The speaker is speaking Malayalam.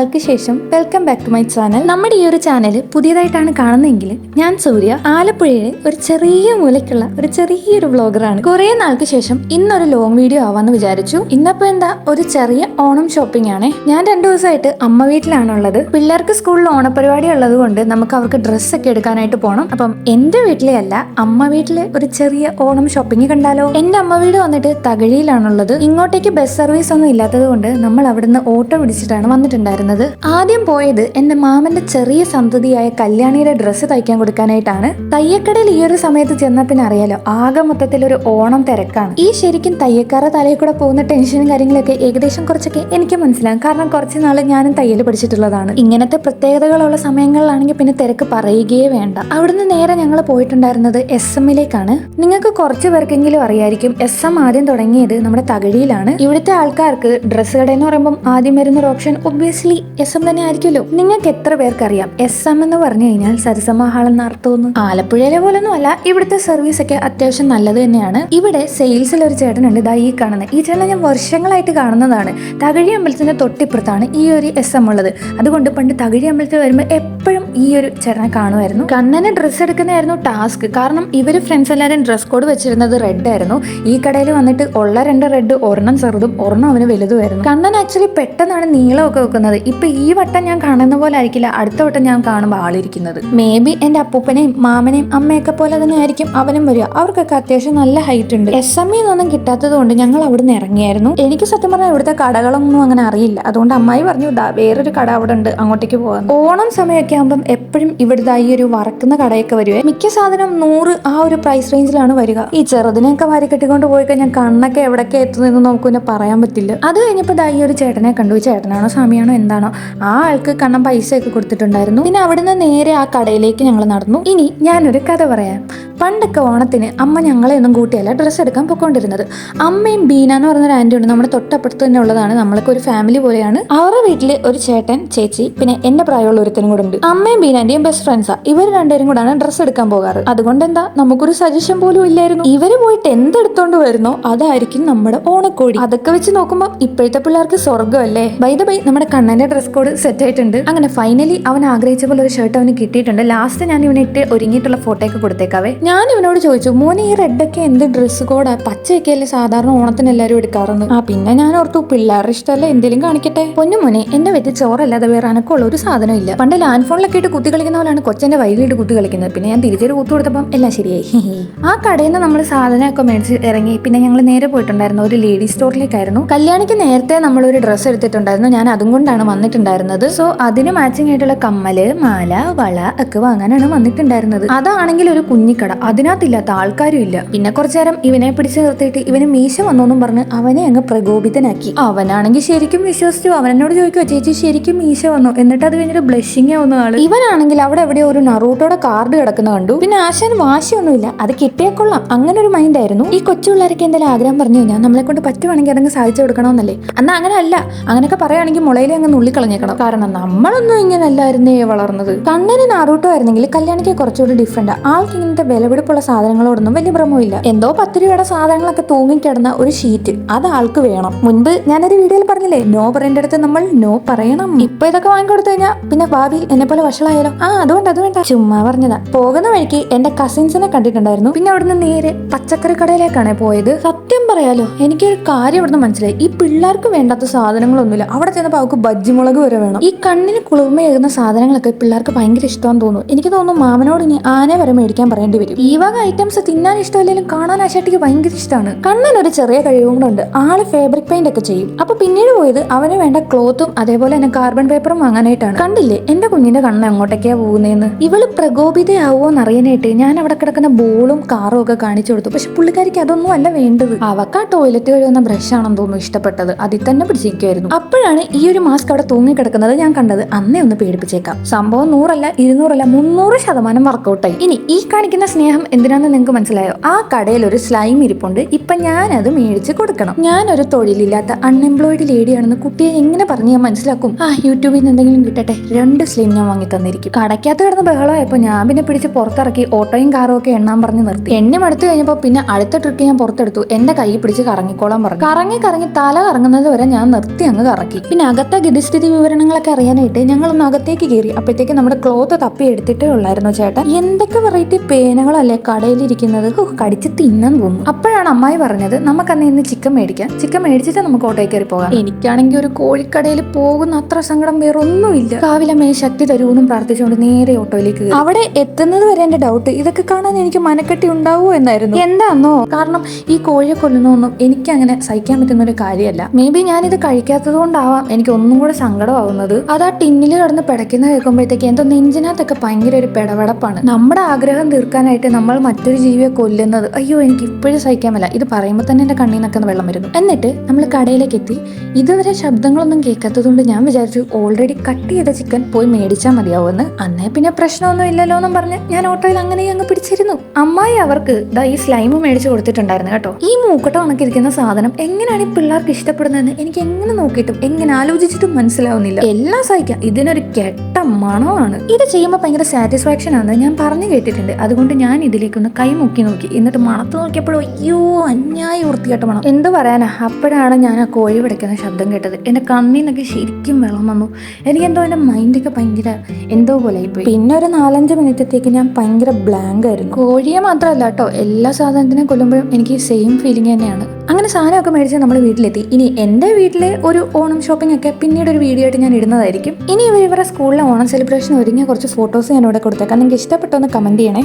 നാളുകൾക്ക് ശേഷം welcome back to my channel. നമ്മുടെ ഈ ഒരു ചാനൽ പുതിയതായിട്ടാണ് കാണുന്നതെങ്കിൽ ഞാൻ സൂര്യ, ആലപ്പുഴയിലെ ഒരു ചെറിയ മൂലയ്ക്കുള്ള ഒരു ചെറിയൊരു വ്ളോഗറാണ്. കുറെ നാൾക്ക് ശേഷം ഇന്നൊരു ലോങ് വീഡിയോ ആവാന്ന് വിചാരിച്ചു. ഇന്നപ്പോ എന്താ ഒരു ചെറിയ ഓണം ഷോപ്പിംഗ് ആണ്. ഞാൻ 2 ദിവസമായിട്ട് അമ്മ വീട്ടിലാണുള്ളത്. പിള്ളേർക്ക് സ്കൂളിൽ ഓണപരിപാടി ഉള്ളത് കൊണ്ട് നമുക്ക് അവർക്ക് ഡ്രസ്സൊക്കെ എടുക്കാനായിട്ട് പോകണം. അപ്പം എന്റെ വീട്ടിലെ അല്ല, അമ്മ വീട്ടിലെ ഒരു ചെറിയ ഓണം ഷോപ്പിംഗ് കണ്ടാലോ? എന്റെ അമ്മ വീട് വന്നിട്ട് തകഴിയിലാണുള്ളത്. ഇങ്ങോട്ടേക്ക് ബസ് സർവീസ് ഒന്നും ഇല്ലാത്തത് കൊണ്ട് നമ്മൾ അവിടുന്ന് ഓട്ടോ പിടിച്ചിട്ടാണ് വന്നിട്ടുണ്ടായിരുന്നത്. ആദ്യം പോയത് എന്റെ മാമന്റെ ചെറിയ സന്തതിയായ കല്യാണിയുടെ ഡ്രസ്സ് തയ്ക്കാൻ കൊടുക്കാനായിട്ടാണ്. തയ്യക്കടയിൽ ഈ ഒരു സമയത്ത് ചെന്നാൽ പിന്നെ അറിയാലോ, ആകെ മൊത്തത്തിൽ ഒരു ഓണം തിരക്കാണ്. ഈ ശരിക്കും തയ്യക്കാരുടെ തലയിൽ കൂടെ പോകുന്ന ടെൻഷനും കാര്യങ്ങളൊക്കെ ഏകദേശം കുറച്ചൊക്കെ എനിക്ക് മനസ്സിലാകും. കാരണം കുറച്ച് നാള് ഞാനും തയ്യൽ പഠിച്ചിട്ടുള്ളതാണ്. ഇങ്ങനത്തെ പ്രത്യേകതകളുള്ള സമയങ്ങളിലാണെങ്കിൽ പിന്നെ തിരക്ക് പറയുകയേ വേണ്ട. അവിടുന്ന് നേരെ ഞങ്ങൾ പോയിട്ടുണ്ടായിരുന്നത് SM-ലേക്കാണ്. നിങ്ങൾക്ക് കുറച്ച് പേർക്കെങ്കിലും അറിയായിരിക്കും, SM ആദ്യം തുടങ്ങിയത് നമ്മുടെ തകഴിയിലാണ്. ഇവിടുത്തെ ആൾക്കാർക്ക് ഡ്രസ്സ് കട എന്ന് പറയുമ്പോൾ ആദ്യം വരുന്ന ഒരു ഓപ്ഷൻ ഒബ്വിയസ്ലി SM തന്നെ ആയിരിക്കുമല്ലോ. നിങ്ങൾക്ക് എത്ര പേർക്കറിയാം SM എന്ന് പറഞ്ഞു കഴിഞ്ഞാൽ സരസമ്മ ഹാൾ എന്ന അർത്ഥമൊന്നും? ആലപ്പുഴയിലെ പോലൊന്നും അല്ല, ഇവിടുത്തെ സർവീസ് ഒക്കെ അത്യാവശ്യം നല്ലത് തന്നെയാണ്. ഇവിടെ സെയിൽസിൽ ഒരു ചേട്ടനുണ്ട്, ദാ ഈ കാണുന്നത്. ഈ ചേട്ടനെ ഞാൻ വർഷങ്ങളായിട്ട് കാണുന്നതാണ്. തകഴി അമ്പലത്തിന്റെ തൊട്ടിപ്പുറത്താണ് ഈ ഒരു SM ഉള്ളത്. അതുകൊണ്ട് പണ്ട് തകഴി അമ്പലത്തിൽ വരുമ്പോൾ എപ്പോഴും ഈ ഒരു ചേട്ടനെ കാണുമായിരുന്നു. കണ്ണന് ഡ്രസ്സ് എടുക്കുന്നതായിരുന്നു ടാസ്ക്. കാരണം ഇവര് ഫ്രണ്ട്സ് എല്ലാവരും ഡ്രസ് കോഡ് വെച്ചിരുന്നത് റെഡ് ആയിരുന്നു. ഈ കടയിൽ വന്നിട്ട് ഉള്ള 2 റെഡ്, ഒരെണ്ണം ചെറുതും ഒരെണ്ണം അവന് വലുതുമായിരുന്നു. കണ്ണൻ ആക്ച്വലി പെട്ടെന്നാണ് നീളമൊക്കെ വെക്കുന്നത്. ഇപ്പൊ ഈ വട്ടം ഞാൻ കാണുന്ന പോലെ ആയിരിക്കില്ല അടുത്ത വട്ടം ഞാൻ കാണുമ്പോൾ ആളിരിക്കുന്നത്. മേ ബി എന്റെ അപ്പൂപ്പനെയും മാമനെയും അമ്മയൊക്കെ പോലെ തന്നെ ആയിരിക്കും അവനും വരിക. അവർക്കൊക്കെ അത്യാവശ്യം നല്ല ഹൈറ്റ് ഉണ്ട്. SM-ന്നൊന്നും കിട്ടാത്തത് കൊണ്ട് ഞങ്ങൾ അവിടുന്ന് ഇറങ്ങിയായിരുന്നു. എനിക്ക് സത്യം പറഞ്ഞാൽ ഇവിടുത്തെ കടകളൊന്നും അങ്ങനെ അറിയില്ല. അതുകൊണ്ട് അമ്മായി പറഞ്ഞു, വേറൊരു കട അവിടെ ഉണ്ട്, അങ്ങോട്ടേക്ക് പോകാൻ. ഓണം സമയമൊക്കെ ആകുമ്പോൾ എപ്പോഴും ഇവിടുത്തെ ഈ ഒരു വറക്കുന്ന കടയൊക്കെ വരുവേ. മിക്ക സാധനം 100 ആ ഒരു പ്രൈസ് റേഞ്ചിലാണ് വരിക. ഈ ചെറുതിനെയൊക്കെ വാരി കെട്ടിക്കൊണ്ട് പോയി കഴിഞ്ഞാൽ കണ്ണൊക്കെ എവിടൊക്കെ എത്തുന്നതെന്ന് നമുക്ക് പിന്നെ പറയാൻ പറ്റില്ല. അത് കഴിഞ്ഞപ്പോൾ ഈ ഒരു ചേട്ടനെ കണ്ടു. ചേട്ടനാണോ സ്വാമിയാണോ എന്താണോ, ആ ആൾക്ക് കണ്ണം പൈസയൊക്കെ കൊടുത്തിട്ടുണ്ടായിരുന്നു. പിന്നെ അവിടുന്ന് നേരെ ആ കടയിലേക്ക് ഞങ്ങൾ നടന്നു. ഇനി ഞാനൊരു കഥ പറയാം. പണ്ടൊക്കെ ഓണത്തിന് അമ്മ ഞങ്ങളെ ഒന്നും കൂട്ടിയല്ല ഡ്രസ്സ് എടുക്കാൻ പൊക്കോണ്ടിരുന്നത്. അമ്മയും ബീന എന്ന് പറഞ്ഞൊരു ആൻറ്റി ഉണ്ട്, നമ്മുടെ തൊട്ടപ്പുറത്ത് തന്നെ ഉള്ളതാണ്. നമ്മളൊക്കെ ഒരു ഫാമിലി പോലെയാണ്. അവരുടെ വീട്ടില് ഒരു ചേട്ടൻ, ചേച്ചി, പിന്നെ എന്റെ പ്രായമുള്ള ഒരുത്തനും കൂടെ ഉണ്ട്. അമ്മയും ബീനാന്റെയും ബെസ്റ്റ് ഫ്രണ്ട്സാ. ഇവർ 2 പേരും കൂടാണ് ഡ്രസ്സ് എടുക്കാൻ പോകാറ്. അതുകൊണ്ട് എന്താ, നമുക്കൊരു സജഷൻ പോലും ഇല്ലായിരുന്നു. ഇവര് പോയിട്ട് എന്തെടുത്തോണ്ട് വരുന്നോ അതായിരിക്കും നമ്മുടെ ഓണക്കോടി. അതൊക്കെ വെച്ച് നോക്കുമ്പോൾ ഇപ്പോഴത്തെ പിള്ളേർക്ക് സ്വർഗ്ഗമല്ലേ. ബൈ ദ ബൈ, നമ്മുടെ കണ്ണന്റെ ഡ്രസ് കോഡ് സെറ്റ് ആയിട്ടുണ്ട്. അങ്ങനെ ഫൈനലി അവൻ ആഗ്രഹിച്ച പോലെ ഒരു ഷർട്ട് അവന് കിട്ടിയിട്ടുണ്ട്. ലാസ്റ്റ് ഞാൻ ഇവനിട്ട് ഒരുങ്ങിയിട്ടുള്ള ഫോട്ടോ ഒക്കെ കൊടുത്തേക്കാവേ. ഞാൻ ഇവനോട് ചോദിച്ചു, മോനെ ഈ റെഡൊക്കെ എന്ത് ഡ്രസ് കോഡാ? പച്ചയൊക്കെ അല്ലേ സാധാരണ ഓണത്തിന് എല്ലാവരും എടുക്കാറുണ്ട്. പിന്നെ ഞാൻ ഓർത്തു പിള്ളേരുടെ ഇഷ്ടമല്ല, എന്തെങ്കിലും കാണിക്കട്ടെ. പൊന്നു മോനെ, എന്നെ വെച്ച് ചോറല്ലാതെ വേറെ അനക്കുള്ള ഒരു സാധനം ഇല്ല. പണ്ട് ലാൻഡ് ഫോണിലൊക്കെ ഇട്ട് കുത്തി കളിക്കുന്ന പോലെയാണ് കൊച്ചന്റെ വൈകിട്ട് കുത്തി കളിക്കുന്നത്. പിന്നെ ഞാൻ തിരിച്ചൊരു കുത്തു കൊടുത്തപ്പം എല്ലാം ശരിയായി. ആ കടയിൽ നിന്ന് നമ്മൾ സാധനമൊക്കെ മേടിച്ച് ഇറങ്ങി. പിന്നെ ഞങ്ങൾ നേരെ പോയിട്ടുണ്ടായിരുന്നു ഒരു ലേഡി സ്റ്റോറിലേക്കായിരുന്നു. കല്യാണിക്ക് നേരത്തെ നമ്മളൊരു ഡ്രസ്സ് എടുത്തിട്ടുണ്ടായിരുന്നു. ഞാൻ അതും കൊണ്ടാണ് വന്നിട്ടുണ്ടായിരുന്നത്. സോ അതിന് മാച്ചിങ് ആയിട്ടുള്ള കമ്മല്, മാല, വള ഒക്കെ വാങ്ങാനാണ് വന്നിട്ടുണ്ടായിരുന്നത്. അതാണെങ്കിൽ ഒരു കുഞ്ഞിക്കട, അതിനകത്തില്ലാത്ത ആൾക്കാരും ഇല്ല. പിന്നെ കുറച്ചു നേരം ഇവനെ പിടിച്ചു നിർത്തിയിട്ട് ഇവന് മീശ വന്നോന്നും പറഞ്ഞ് അവനെ അങ്ങ് പ്രകോപിതനാക്കി. അവനാണെങ്കിൽ ശരിക്കും വിശ്വസിച്ചു. അവനോട് ചോദിക്കുവോ, ചേച്ചി ശരിക്കും മീശ വന്നു? എന്നിട്ട് അത് കഴിഞ്ഞിട്ട് ബ്ലഷിങ് ആവുന്ന ആള്. ഇവനാണെങ്കിൽ അവിടെ എവിടെയോ ഒരു നറൂട്ടോടെ കാർഡ് കിടക്കുന്ന കണ്ടു. പിന്നെ ആശാൻ വാശിയൊന്നുമില്ല, അത് കിട്ടിയാൽ കൊള്ളാം, അങ്ങനെ ഒരു മൈൻഡ് ആയിരുന്നു. ഈ കൊച്ചു പിള്ളേരൊക്കെ എന്തെങ്കിലും ആഗ്രഹം പറഞ്ഞു കഴിഞ്ഞാൽ നമ്മളെ കൊണ്ട് പറ്റുവാണെങ്കിൽ അതങ്ങ് സാധിച്ചു കൊടുക്കണമെന്നല്ലേ. എന്നാ അങ്ങനെ അല്ല, അങ്ങനെയൊക്കെ പറയുകയാണെങ്കിൽ മുളയിലെ അങ്ങ് നുള്ളിക്കളഞ്ഞേക്കണം. കാരണം നമ്മളൊന്നും ഇങ്ങനെ അല്ലായിരുന്നേ വളർന്നത്. കണ്ണന് നാറൂട്ടോ ആയിരുന്നെങ്കിൽ കല്യാണിക്ക് കുറച്ചുകൂടി ഡിഫറെന്റ്. ആൾക്ക് ഇങ്ങനത്തെ വിലപിടിപ്പുള്ള സാധനങ്ങളോടൊന്നും വലിയ ഭ്രമമില്ല. എന്തോ 10 രൂപയുടെ സാധനങ്ങളൊക്കെ തൂങ്ങിക്കിടന്ന ഒരു ഷീറ്റ്, അത് ആൾക്ക് വേണം. മുൻപ് ഞാനൊരു വീഡിയോയിൽ പറഞ്ഞില്ലേ, നോ പറയേണ്ട അടുത്ത് നമ്മൾ നോ പറയണം. ഇപ്പൊ ഇതൊക്കെ വാങ്ങിക്കൊടുത്തു കഴിഞ്ഞാൽ പിന്നെ ഭാവിയിൽ എന്നെ പോലെ വഷളായാലോ. അത് വേണ്ട, ചുമ്മാ പറഞ്ഞതാ. പോകുന്ന വഴിക്ക് എന്റെ കസിൻസിനെ കണ്ടിട്ടുണ്ടായിരുന്നു. പിന്നെ അവിടുന്ന് നേരെ പച്ചക്കറി കടയിലേക്കാണ് പോയത്. സത്യം പറയാലോ, എനിക്കൊരു കാര്യം ഇവിടുന്ന് മനസ്സിലായി. ഈ പിള്ളേർക്ക് വേണ്ടാത്ത സാധനങ്ങളൊന്നുമില്ല. അവിടെ ചെന്നപ്പോൾ അവർക്ക് ബജ്ജിമുളക് വരെ വേണം. ഈ കണ്ണിന് കുളിർമയേകുന്ന സാധനങ്ങളൊക്കെ പിള്ളേർക്ക് ഭയങ്കര ഇഷ്ടമാണെന്ന് തോന്നുന്നു. എനിക്ക് തോന്നുന്നു മാമനോട് ഇനി ആന വരെ മേടിക്കാൻ പറയേണ്ടി വരും. ഈ വക ഐറ്റംസ് തിന്നാൻ ഇഷ്ടമല്ലെങ്കിലും കാണാൻ ആ ചേട്ടിക്ക് ഭയങ്കര ഇഷ്ടമാണ്. കണ്ണൻ ഒരു ചെറിയ കഴിവും കൂടെ ഉണ്ട്. ആള് ഫാബ്രിക് പെയിന്റ് ഒക്കെ ചെയ്യും. അപ്പൊ പിന്നീട് പോയത് അവന് വേണ്ട ക്ലോത്തും അതേപോലെ തന്നെ കാർബൺ പേപ്പറും വാങ്ങാനായിട്ടാണ്. കണ്ടില്ലേ എന്റെ കുഞ്ഞിന്റെ കണ്ണ് എങ്ങോട്ടൊക്കെയാ പോകുന്നതെന്ന്. ഇവള് പ്രകോപിതയാവോ എന്നറിയാനായിട്ട് ഞാൻ അവിടെ കിടക്കുന്ന ബോളും കാറും ഒക്കെ കാണിച്ചു കൊടുത്തു. പക്ഷെ പുള്ളിക്കാരിക്ക് അതൊന്നും അല്ല വേണ്ടത്. അവക്ക് ആ ടോയ്ലറ്റ് കഴുകുന്ന ബ്രഷ് ആണെന്ന് തോന്നുന്നു ഇഷ്ടപ്പെട്ടത്. അതിൽ തന്നെ പിടിച്ചിരിക്കുമായിരുന്നു. അപ്പോഴാണ് ഈ ഒരു മാസ്ക് അവിടെ തൂങ്ങിക്കിടക്കുന്നത് ഞാൻ കണ്ടത്. അന്നേ ഒന്ന് പേടിപ്പിച്ചേക്കാം. സംഭവം 100 അല്ല 200 അല്ല 300% വർക്കൗട്ടായി. ഇനി ഈ കാണിക്കുന്ന സ്നേഹം എന്തിനാന്ന് നിങ്ങൾക്ക് മനസ്സിലായോ? ആ കടയിൽ ഒരു സ്ലൈം ഇരിപ്പുണ്ട്. ഇപ്പൊ ഞാനത് മേടിച്ച് കൊടുക്കണം. ഞാനൊരു തൊഴിലില്ലാത്ത അൺഎംപ്ലോയിഡ് ലേഡിയാണെന്ന് കുട്ടിയെ എങ്ങനെ പറഞ്ഞ് ഞാൻ മനസ്സിലാക്കും? യൂട്യൂബിൽ നിന്ന് എന്തെങ്കിലും കിട്ടട്ടെ, 2 സ്ലൈം ഞാൻ വാങ്ങി തന്നിരിക്കും. കടയ്ക്കകത്ത് കിടന്ന് ബഹളമായപ്പോ ഞാൻ പിന്നെ പിടിച്ച് പുറത്തിറക്കി ഓട്ടോയും കാറും ഒക്കെ എണ്ണാൻ പറഞ്ഞ് നിർത്തി. എണ്ണ അടുത്ത് കഴിഞ്ഞപ്പോ പിന്നെ അടുത്ത ട്രിക്ക് ഞാൻ പുറത്തെടുത്തു. എന്റെ കൈ പിടിച്ച് കറങ്ങിക്കോളാൻ പറഞ്ഞു. കറങ്ങി തല കറങ്ങുന്നത് വരെ ഞാൻ നിർത്തി അങ്ങ് കറക്കി. പിന്നെ അകത്തെ ഗതിസ്ഥിതി വിവരണങ്ങളൊക്കെ അറിയാനായിട്ട് ഞങ്ങളൊന്ന് അകത്തേക്ക് കയറി. അപ്പോഴത്തേക്ക് നമ്മുടെ ക്ലോത്ത് തപ്പി എടുത്തിട്ടേ ഉള്ളായിരുന്നു ചേട്ടൻ. എന്തൊക്കെ വെറൈറ്റി പേനകളല്ലേ കടയിലിരിക്കുന്നത്, കടിച്ച് തിന്നാൻ തോന്നുന്നു. അപ്പോഴാണ് അമ്മായി പറഞ്ഞത് നമുക്കന്ന് ഇന്ന് ചിക്കൻ മേടിക്കാം, ചിക്കൻ മേടിച്ചിട്ട് നമുക്ക് ഓട്ടോയിൽ കയറി പോകാം. എനിക്കാണെങ്കിൽ ഒരു കോഴിക്കടയിൽ പോകുന്ന അത്ര സങ്കടം വേറൊന്നുമില്ല. കാവിലമ്മയെ ശക്തി തരൂന്നും പ്രാർത്ഥിച്ചുകൊണ്ട് നേരെ ഓട്ടോയിലേക്ക് കയറി. അവിടെ എത്തുന്നത് വരെ എന്റെ ഡൗട്ട് ഇതൊക്കെ കാണാൻ എനിക്ക് മനക്കെട്ടി ഉണ്ടാവുമോ എന്നായിരുന്നു. എന്താന്നോ, കാരണം ഈ കോഴിയെ കൊല്ലുന്നൊന്നും എനിക്ക് അങ്ങനെ സഹിക്കാൻ പറ്റുന്ന ഒരു കാര്യമല്ല. മേ ബി ഞാനിത് കഴിക്കാത്തത് കൊണ്ടാവാം എനിക്ക് ഒന്നും കൂടെ സങ്കടമാവുന്നത്. അത് ആ ടിന്നിൽ കിടന്ന് പിടയ്ക്കുന്ന കേൾക്കുമ്പോഴത്തേക്ക് എന്തോ നെഞ്ചിനകത്തൊക്കെ ഭയങ്കര ഒരു പിടപെടപ്പാണ്. നമ്മുടെ ആഗ്രഹം തീർക്കാനായിട്ട് നമ്മൾ മറ്റൊരു ജീവിയെ കൊല്ലുന്നത് അയ്യോ എനിക്ക് ഇപ്പോഴും സഹിക്കാൻ പറ്റില്ല. ഇത് പറയുമ്പോൾ തന്നെ എന്റെ കണ്ണീന്നൊക്കെ വെള്ളം വരുന്നു. എന്നിട്ട് നമ്മൾ കടയിലേക്ക് എത്തി. ഇതുവരെ ശബ്ദങ്ങളൊന്നും കേൾക്കാത്തത് കൊണ്ട് ഞാൻ വിചാരിച്ചു ഓൾറെഡി കട്ട് ചെയ്ത ചിക്കൻ പോയി മേടിച്ചാൽ മതിയാവുമെന്ന്. അന്നേ പിന്നെ പ്രശ്നമൊന്നും ഇല്ലല്ലോ എന്നും പറഞ്ഞ് ഞാൻ ഓട്ടോയിൽ അങ്ങനെ അങ്ങ് പിടിച്ചിരുന്നു. അമ്മായി അവർക്ക് ഈ സ്ലൈം മേടിച്ചു കൊടുത്തിട്ടുണ്ടായിരുന്നു കേട്ടോ. ഈ മൂക്കട്ട ഉണക്കിരിക്കുന്ന സാധനം എങ്ങനെയാണ് ഈ പിള്ളേർക്ക് ഇഷ്ടപ്പെടുന്നതെന്ന് എനിക്ക് എങ്ങനെ നോക്കിയിട്ടും എങ്ങനെ ആലോചിച്ചിട്ടും മനസ്സിലാവുന്നില്ല. എല്ലാം സഹിക്കാം, ഇതിനൊരു കെട്ട മണമാണ്. ഇത് ചെയ്യുമ്പോൾ ഭയങ്കര സാറ്റിസ്ഫാക്ഷൻ ആണ് ഞാൻ പറഞ്ഞു കേട്ടിട്ടുണ്ട്. അതുകൊണ്ട് ഞാൻ ഇതിലേക്കൊന്ന് കൈ മുക്കി നോക്കി. എന്നിട്ട് മണത്ത് നോക്കിയപ്പോഴും അയ്യോ അന്യായ വൃത്തികെട്ട മണം. എന്ത് പറയാനാ, അപ്പോഴാണ് ഞാൻ ആ കോഴി പിടയ്ക്കുന്ന ശബ്ദം കേട്ടത്. എന്റെ കണ്ണിന്നൊക്കെ ശരിക്കും വെള്ളം വന്നു. എനിക്കെന്തോ എന്റെ മൈൻഡൊക്കെ ഭയങ്കര എന്തോ പോലെ ആയിപ്പോയി. പിന്നെ ഒരു 4-5 മിനിറ്റത്തേക്ക് ഞാൻ ഭയങ്കര ബ്ലാങ്ക് ആയിരുന്നു. കോഴിയെ മാത്രമല്ല കേട്ടോ, എല്ലാ സാധനത്തിനെ കൊല്ലുമ്പോഴും എനിക്ക് സെയിം ഫീലിംഗ് തന്നെയാണ്. അങ്ങനെ സാധനമൊക്കെ മേടിച്ച് നമ്മൾ വീട്ടിലെത്തി. ഇനി എൻ്റെ വീട്ടിലെ ഒരു ഓണം ഷോപ്പിംഗ് ഒക്കെ പിന്നീട് ഒരു വീഡിയോ ആയിട്ട് ഞാൻ ഇടുന്നതായിരിക്കും. ഇനി ഇവരുടെ സ്കൂളിലെ ഓണം സെലിബ്രേഷൻ ഒരുങ്ങിയ കുറച്ച് ഫോട്ടോസ് ഞാൻ ഇവിടെ കൊടുത്തേക്കാം. നിങ്ങൾക്ക് ഇഷ്ടപ്പെട്ടൊന്ന് കമന്റ് ചെയ്യണേ.